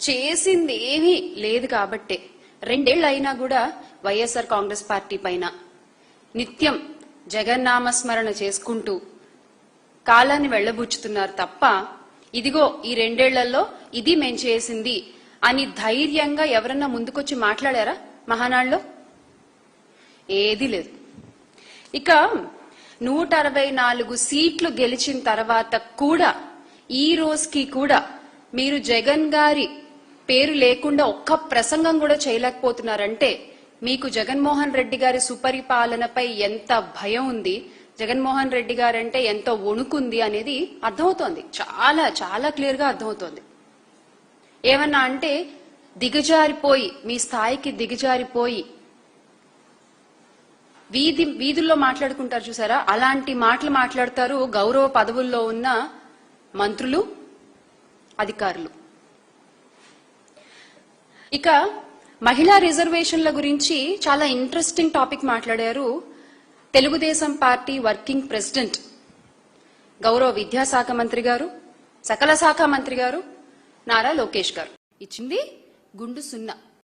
చేసింది ఏమీ లేదు కాబట్టే 2 ఏళ్లు అయినా కూడా వైఎస్ఆర్ కాంగ్రెస్ పార్టీ పైన నిత్యం జగన్నామస్మరణ చేసుకుంటూ కాలాన్ని వెళ్లబుచ్చుతున్నారు తప్ప ఇదిగో ఈ 2 ఏళ్లలో ఇది మేం చేసింది అని ధైర్యంగా ఎవరన్నా ముందుకొచ్చి మాట్లాడారా మహానాడులో? ఏదీ లేదు. ఇక 164 సీట్లు గెలిచిన తర్వాత కూడా ఈ రోజుకి కూడా మీరు జగన్ గారి పేరు లేకుండా ఒక్క ప్రసంగం కూడా చేయలేకపోతున్నారంటే మీకు జగన్మోహన్ రెడ్డి గారి సుపరిపాలనపై ఎంత భయం ఉంది, జగన్మోహన్ రెడ్డి గారంటే ఎంత వణుకుంది అనేది అర్థమవుతోంది. చాలా చాలా క్లియర్ గా అర్థమవుతోంది. ఏమన్నా అంటే దిగజారిపోయి, మీ స్థాయికి దిగజారిపోయి వీధుల్లో మాట్లాడుకుంటారు చూసారా, అలాంటి మాటలు మాట్లాడతారు గౌరవ పదవుల్లో ఉన్న మంత్రులు, అధికారులు. ఇక మహిళా రిజర్వేషన్ల గురించి చాలా ఇంట్రెస్టింగ్ టాపిక్ మాట్లాడారు తెలుగుదేశం పార్టీ వర్కింగ్ ప్రెసిడెంట్ గౌరవ విద్యాశాఖ మంత్రి గారు, సకల శాఖ మంత్రి గారు నారా లోకేష్ గారు. ఇచ్చింది గుండు సున్నా.